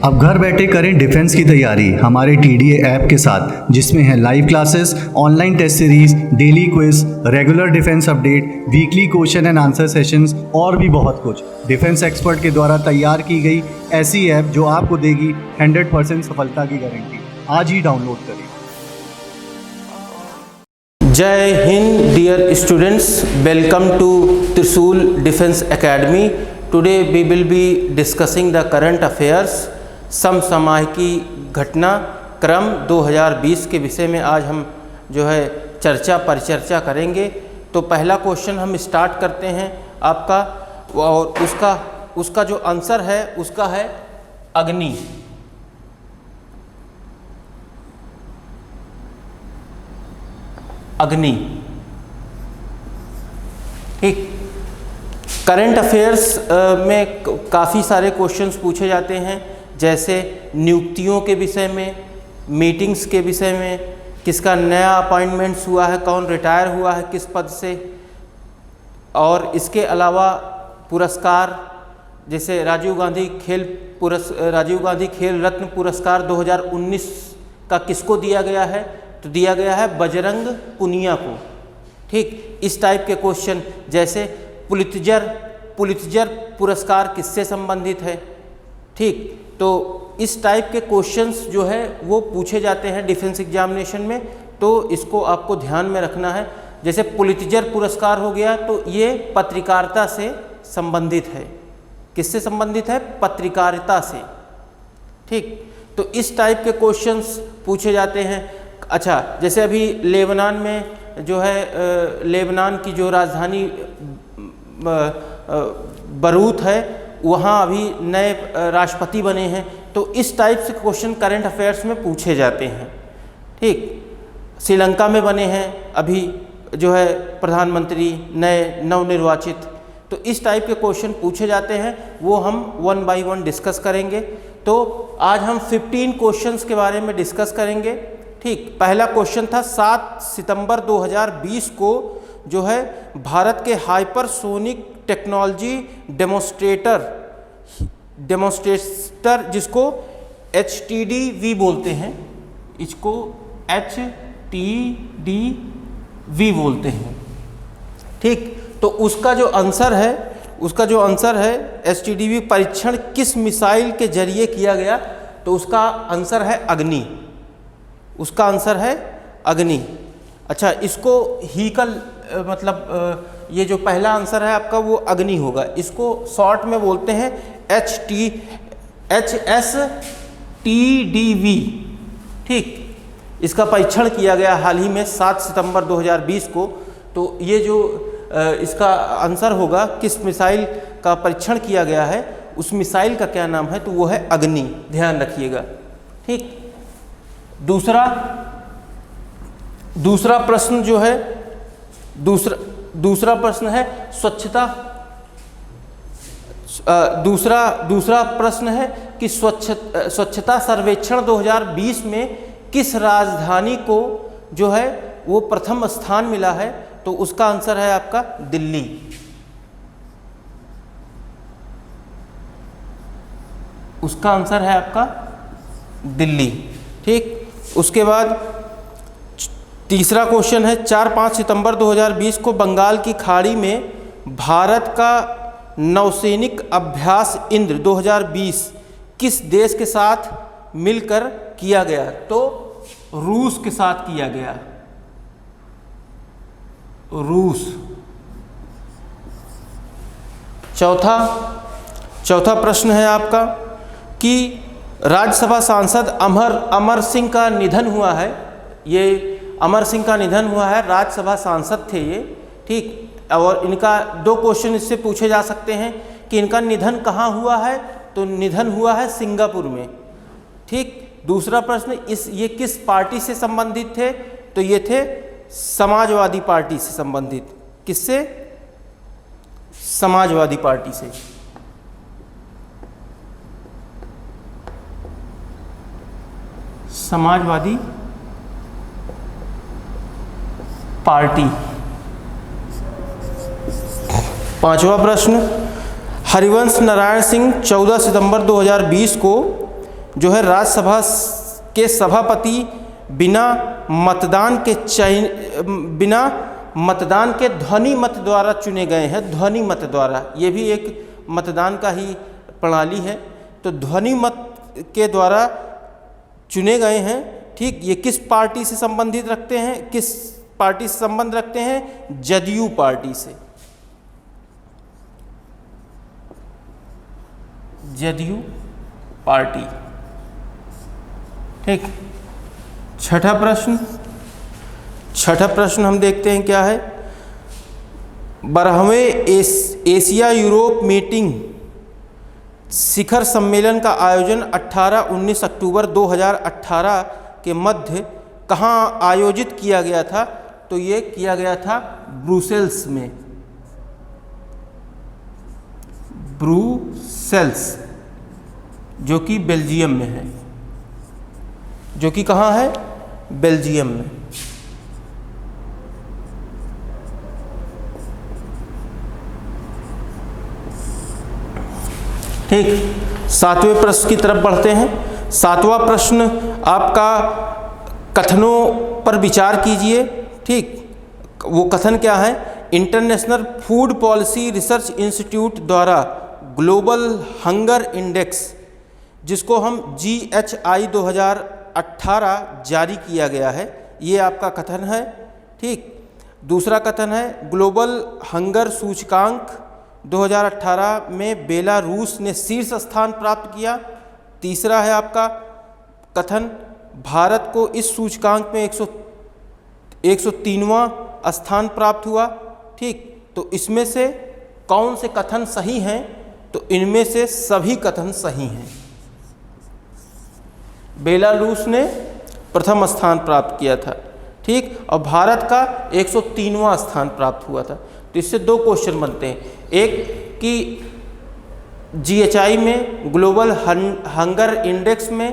अब घर बैठे करें डिफेंस की तैयारी हमारे TDA ऐप के साथ, जिसमें है live classes, online test series, daily quiz, regular defence update, weekly question and answer sessions और भी बहुत कुछ। डिफेंस एक्सपर्ट के द्वारा तैयार की गई ऐसी ऐप जो आपको देगी 100% सफलता की गारंटी। आज ही डाउनलोड करें। जय हिंद dear students, welcome to Trishul defence academy. Today we will be discussing the current affairs, समसामयिकी घटना क्रम 2020 के विषय में आज हम जो है परिचर्चा करेंगे। तो पहला क्वेश्चन हम स्टार्ट करते हैं आपका, और उसका जो आंसर है उसका है अग्नि। अग्नि, ठीक। करंट अफेयर्स में काफ़ी सारे क्वेश्चंस पूछे जाते हैं, जैसे नियुक्तियों के विषय में, मीटिंग्स के विषय में, किसका नया अपॉइंटमेंट्स हुआ है, कौन रिटायर हुआ है किस पद से, और इसके अलावा पुरस्कार, जैसे राजीव गांधी खेल रत्न पुरस्कार 2019 का किसको दिया गया है, तो दिया गया है बजरंग पुनिया को, ठीक। इस टाइप के क्वेश्चन, जैसे पुलित्जर पुरस्कार किससे संबंधित है, ठीक। तो इस टाइप के क्वेश्चंस जो है वो पूछे जाते हैं डिफेंस एग्जामिनेशन में, तो इसको आपको ध्यान में रखना है। जैसे पुलित्जर पुरस्कार हो गया तो ये पत्रकारिता से संबंधित है। किससे संबंधित है? पत्रकारिता से, ठीक। तो इस टाइप के क्वेश्चंस पूछे जाते हैं। अच्छा, जैसे अभी लेबनान में जो है, लेबनान की जो राजधानी बरूत है, वहाँ अभी नए राष्ट्रपति बने हैं, तो इस टाइप से क्वेश्चन करंट अफेयर्स में पूछे जाते हैं, ठीक। श्रीलंका में बने हैं अभी जो है प्रधानमंत्री नए नवनिर्वाचित, तो इस टाइप के क्वेश्चन पूछे जाते हैं, वो हम 1 बाय 1 डिस्कस करेंगे। तो आज हम 15 क्वेश्चंस के बारे में डिस्कस करेंगे, ठीक। पहला क्वेश्चन था 7 सितंबर 2020 को जो है भारत के हाइपरसोनिक टेक्नोलॉजी डेमोन्स्ट्रेटर जिसको HTDV बोलते हैं, इसको HTDV बोलते हैं, ठीक। तो उसका जो आंसर है HTDV परीक्षण किस मिसाइल के जरिए किया गया, तो उसका आंसर है अग्नि। उसका आंसर है अग्नि। अच्छा, इसको हीकल ये जो पहला आंसर है आपका वो अग्नि होगा। इसको शॉर्ट में बोलते हैं HSTDV, ठीक। इसका परीक्षण किया गया हाल ही में 7 सितंबर 2020 को। तो ये जो इसका आंसर होगा, किस मिसाइल का परीक्षण किया गया है, उस मिसाइल का क्या नाम है, तो वो है अग्नि। ध्यान रखिएगा, ठीक। दूसरा प्रश्न जो है, दूसरा प्रश्न है स्वच्छता। दूसरा प्रश्न है कि स्वच्छता सर्वेक्षण 2020 में किस राजधानी को जो है वो प्रथम स्थान मिला है, तो उसका आंसर है आपका दिल्ली। उसका आंसर है आपका दिल्ली, ठीक। उसके बाद तीसरा क्वेश्चन है 4-5 सितंबर 2020 को बंगाल की खाड़ी में भारत का नौसैनिक अभ्यास इंद्र 2020 किस देश के साथ मिलकर किया गया, तो रूस के साथ किया गया। रूस। चौथा प्रश्न है आपका कि राज्यसभा सांसद अमर सिंह का निधन हुआ है। ये अमर सिंह का निधन हुआ है, राज्यसभा सांसद थे ये, ठीक। और इनका 2 क्वेश्चन इससे पूछे जा सकते हैं कि इनका निधन कहाँ हुआ है, तो निधन हुआ है सिंगापुर में, ठीक। दूसरा प्रश्न, ये किस पार्टी से संबंधित थे, तो ये थे समाजवादी पार्टी से संबंधित। किससे? समाजवादी पार्टी से। समाजवादी पार्टी। 5वां प्रश्न, हरिवंश नारायण सिंह 14 सितंबर 2020 को जो है राज्यसभा के सभापति बिना मतदान के ध्वनि मत द्वारा चुने गए हैं। ध्वनि मत द्वारा, ये भी एक मतदान का ही प्रणाली है। तो ध्वनि मत के द्वारा चुने गए हैं। ठीक, ये किस पार्टी से संबंधित रखते हैं, किस पार्टी से संबंध रखते हैं? जदयू पार्टी से। जदयू पार्टी। ठीक, छठा प्रश्न हम देखते हैं क्या है। 12वें एशिया यूरोप मीटिंग शिखर सम्मेलन का आयोजन 18-19 अक्टूबर 2018 के मध्य कहाँ आयोजित किया गया था? तो ये किया गया था ब्रुसेल्स में। ब्रुसेल्स, जो कि बेल्जियम में है। जो कि कहाँ है? बेल्जियम में। ठीक, 7वें प्रश्न की तरफ बढ़ते हैं। 7वां प्रश्न आपका कथनों पर विचार कीजिए। ठीक, वो कथन क्या है? International food policy research institute द्वारा ग्लोबल हंगर इंडेक्स, जिसको हम GHI 2018 जारी किया गया है, ये आपका कथन है। ठीक, दूसरा कथन है ग्लोबल हंगर सूचकांक 2018 में बेलारूस ने शीर्ष स्थान प्राप्त किया। तीसरा है आपका कथन भारत को इस सूचकांक में 103वां स्थान प्राप्त हुआ। ठीक, तो इसमें से कौन से कथन सही हैं? तो इनमें से सभी कथन सही हैं। बेलारूस ने प्रथम स्थान प्राप्त किया था। ठीक, और भारत का 103वां स्थान प्राप्त हुआ था। तो इससे दो क्वेश्चन बनते हैं। एक कि GHI में ग्लोबल हंगर इंडेक्स में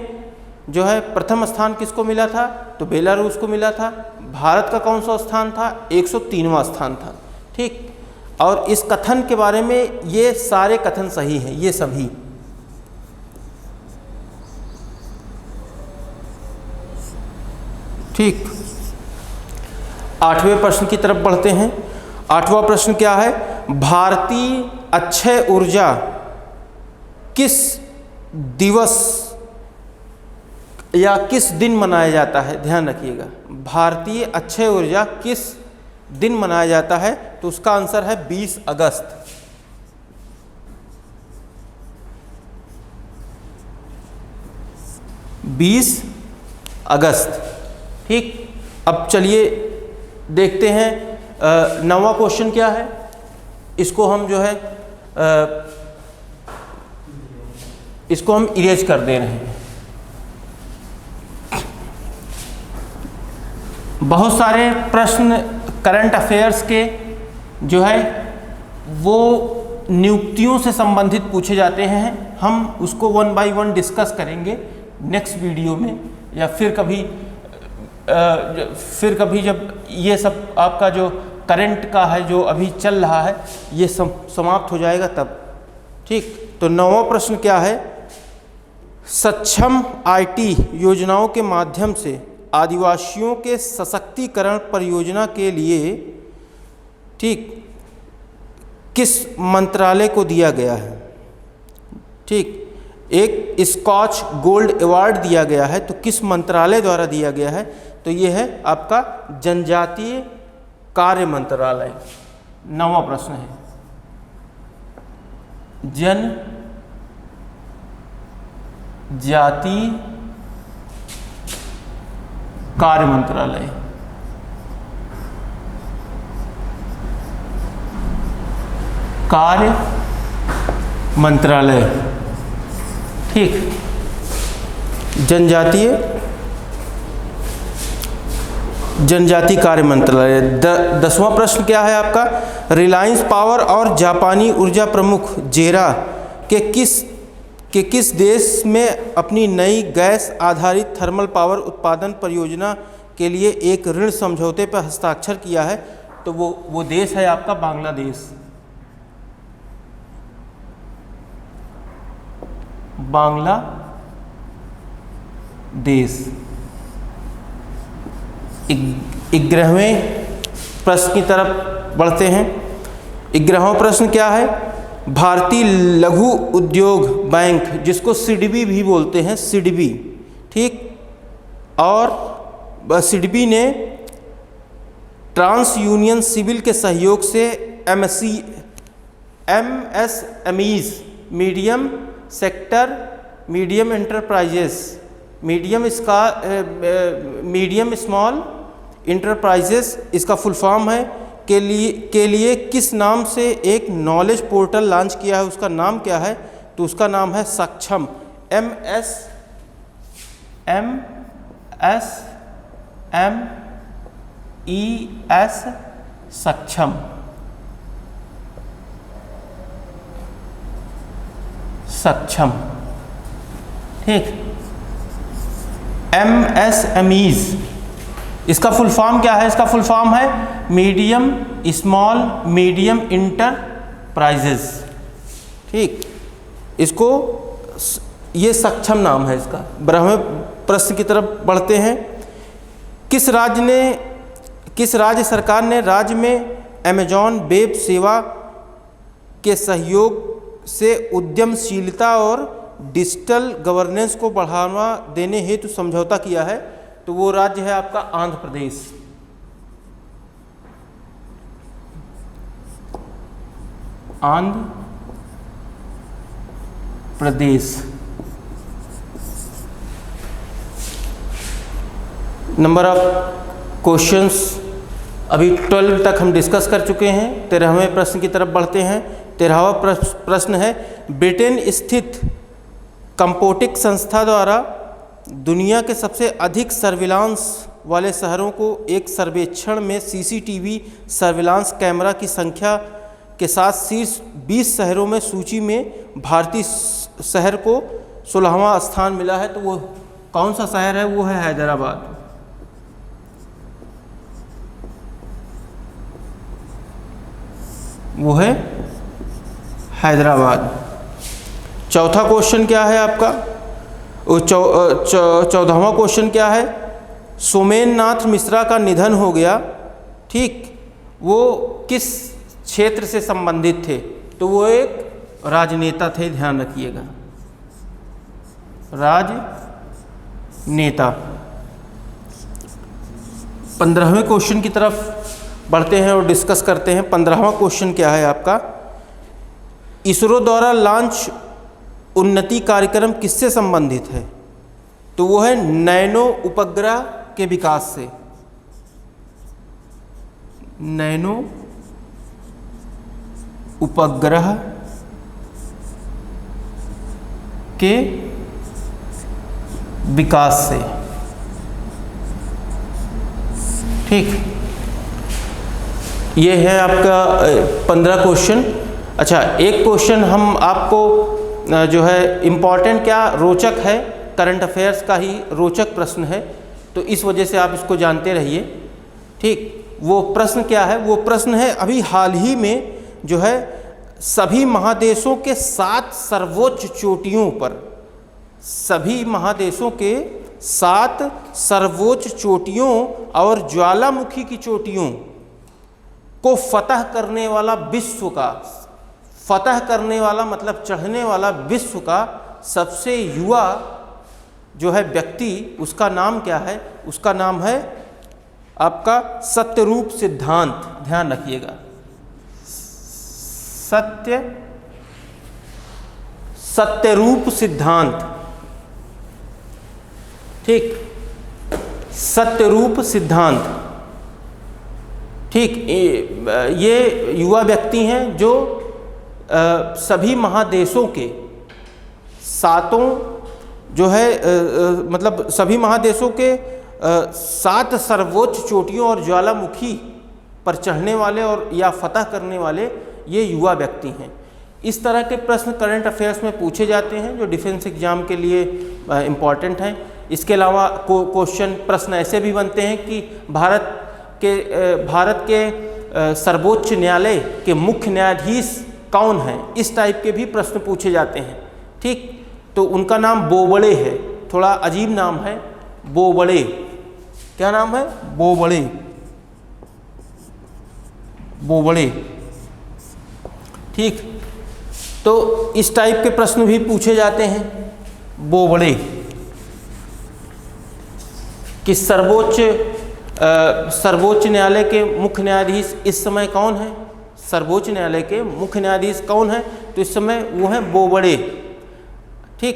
जो है प्रथम स्थान किसको मिला था? तो बेलारूस को मिला था। भारत का कौन सा स्थान था? 103वां स्थान था। ठीक, और इस कथन के बारे में ये सारे कथन सही हैं, ये सभी। ठीक, 8वें प्रश्न की तरफ बढ़ते हैं। 8वां प्रश्न क्या है? भारतीय अक्षय ऊर्जा किस दिवस या किस दिन मनाया जाता है? ध्यान रखिएगा, भारतीय अक्षय ऊर्जा किस दिन मनाया जाता है? तो उसका आंसर है 20 अगस्त। ठीक, अब चलिए देखते हैं 9वां क्वेश्चन क्या है। इसको हम जो है इसको हम इरेज कर दे रहे हैं। बहुत सारे प्रश्न करंट अफेयर्स के जो है वो नियुक्तियों से संबंधित पूछे जाते हैं। हम उसको 1 बाय 1 डिस्कस करेंगे नेक्स्ट वीडियो में, या फिर कभी जब ये सब आपका जो करंट का है जो अभी चल रहा है ये समाप्त हो जाएगा तब। ठीक, तो 9वां प्रश्न क्या है? सक्षम IT योजनाओं के माध्यम से आदिवासियों के सशक्तिकरण परियोजना के लिए ठीक किस मंत्रालय को दिया गया है? ठीक, एक स्कॉच गोल्ड अवार्ड दिया गया है, तो किस मंत्रालय द्वारा दिया गया है? तो ये है आपका जनजातीय कार्य मंत्रालय। 9वां प्रश्न है जनजातीय कार्य मंत्रालय। कार्य मंत्रालय। ठीक, जनजातीय कार्य मंत्रालय। 10वां प्रश्न क्या है आपका? रिलायंस पावर और जापानी ऊर्जा प्रमुख जेरा के किस देश में अपनी नई गैस आधारित थर्मल पावर उत्पादन परियोजना के लिए एक ऋण समझौते पर हस्ताक्षर किया है? तो वो देश है आपका बांग्लादेश। देश। 11वें प्रश्न की तरफ बढ़ते हैं। 11वां प्रश्न क्या है? भारतीय लघु उद्योग बैंक, जिसको सिडबी भी बोलते हैं, सिडबी, ठीक, और सिडबी ने ट्रांस यूनियन सिविल के सहयोग से MSMEs, medium sector, medium enterprises, medium small enterprises, इसका फुल फॉर्म है, के लिए किस नाम से एक नॉलेज पोर्टल लॉन्च किया है? उसका नाम क्या है? तो उसका नाम है सक्षम, MSMES, सक्षम, सक्षम, ठीक। MSMEs, इसका फुल फॉर्म क्या है? इसका फुल फॉर्म है मीडियम स्मॉल मीडियम इंटरप्राइजेस, ठीक। इसको ये सक्षम नाम है इसका। 12वें प्रश्न की तरफ बढ़ते हैं। किस राज्य सरकार ने राज्य में अमेजॉन वेब सेवा के सहयोग से उद्यमशीलता और डिजिटल गवर्नेंस को बढ़ावा देने हेतु समझौता किया है? तो वो राज्य है आपका Andhra Pradesh. Andhra Pradesh. Number of questions अभी 12 तक हम डिस्कस कर चुके हैं। 13वें प्रश्न की तरफ बढ़ते हैं। 13वां प्रश्न है, ब्रिटेन स्थित कंपोटिक संस्था द्वारा दुनिया के सबसे अधिक सर्विलांस वाले शहरों को एक सर्वेक्षण में सीसीटीवी सर्विलांस कैमरा की संख्या के साथ शीर्ष 20 शहरों में सूची में भारतीय शहर को 16वां स्थान मिला है। तो वो कौन सा शहर है? वो है हैदराबाद। वो है हैदराबाद। चौथा क्वेश्चन क्या है आपका? 14वां क्वेश्चन क्या है? सोमेननाथ मिश्रा का निधन हो गया, ठीक, वो किस क्षेत्र से संबंधित थे? तो वो एक राजनेता थे, ध्यान रखिएगा, राजनेता। 15वें क्वेश्चन की तरफ बढ़ते हैं और डिस्कस करते हैं। 15वां क्वेश्चन क्या है आपका? इसरो द्वारा लॉन्च उन्नति कार्यक्रम किससे संबंधित है? तो वो है नैनो उपग्रह के विकास से। नैनो उपग्रह के विकास से, ठीक। ये है आपका 15 क्वेश्चन। अच्छा, एक क्वेश्चन हम आपको जो है इम्पॉर्टेंट, क्या रोचक है, करंट अफेयर्स का ही रोचक प्रश्न है, तो इस वजह से आप इसको जानते रहिए, ठीक। वो प्रश्न क्या है? वो प्रश्न है, अभी हाल ही में जो है सभी महादेशों के 7 सर्वोच्च चोटियों पर, सभी महादेशों के 7 सर्वोच्च चोटियों और ज्वालामुखी की चोटियों को फतह करने वाला विश्व का, फतह करने वाला मतलब चढ़ने वाला विश्व का सबसे युवा जो है व्यक्ति, उसका नाम क्या है? उसका नाम है आपका सत्यरूप सिद्धांत। ध्यान रखिएगा, सत्यरूप सिद्धांत, ठीक, सत्यरूप सिद्धांत, ठीक। ये युवा व्यक्ति हैं जो सभी महादेशों के 7 जो है मतलब सभी महादेशों के 7 सर्वोच्च चोटियों और ज्वालामुखी पर चढ़ने वाले और या फतह करने वाले ये युवा व्यक्ति हैं। इस तरह के प्रश्न करंट अफेयर्स में पूछे जाते हैं जो डिफेंस एग्जाम के लिए इम्पॉर्टेंट हैं। इसके अलावा क्वेश्चन प्रश्न ऐसे भी बनते हैं कि भारत के सर्वोच्च न्यायालय के मुख्य न्यायाधीश कौन हैं, इस टाइप के भी प्रश्न पूछे जाते हैं, ठीक। तो उनका नाम बोबड़े है, थोड़ा अजीब नाम है, बोबड़े। क्या नाम है? बोबड़े। बोबड़े, ठीक। तो इस टाइप के प्रश्न भी पूछे जाते हैं। बोबड़े कि सर्वोच्च न्यायालय के मुख्य न्यायाधीश इस समय कौन है? सर्वोच्च न्यायालय के मुख्य न्यायाधीश कौन है? तो इस समय वो हैं बोबड़े, ठीक।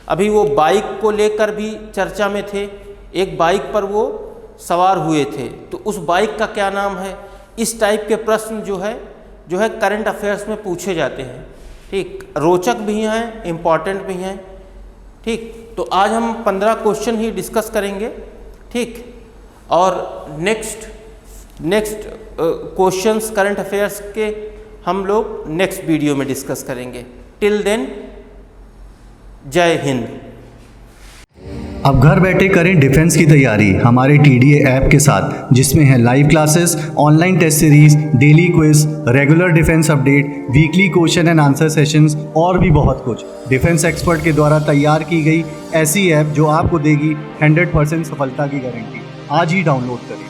अभी वो बाइक को लेकर भी चर्चा में थे, एक बाइक पर वो सवार हुए थे, तो उस बाइक का क्या नाम है? इस टाइप के प्रश्न जो है करंट अफेयर्स में पूछे जाते हैं, ठीक। रोचक भी हैं, इम्पॉर्टेंट भी हैं, ठीक। तो आज हम 15 क्वेश्चन ही डिस्कस करेंगे, ठीक। और नेक्स्ट क्वेश्चंस करंट अफेयर्स के हम लोग नेक्स्ट वीडियो में डिस्कस करेंगे। टिल देन, जय हिंद। अब घर बैठे करें डिफेंस की तैयारी हमारे TDA ऐप के साथ, जिसमें है live classes, online test series, daily quiz, regular defence update, weekly question and answer sessions और भी बहुत कुछ। डिफेंस एक्सपर्ट के द्वारा तैयार की गई ऐसी ऐप जो आपको देगी 100% सफलता की गारंटी। आज ही डाउनलोड करें।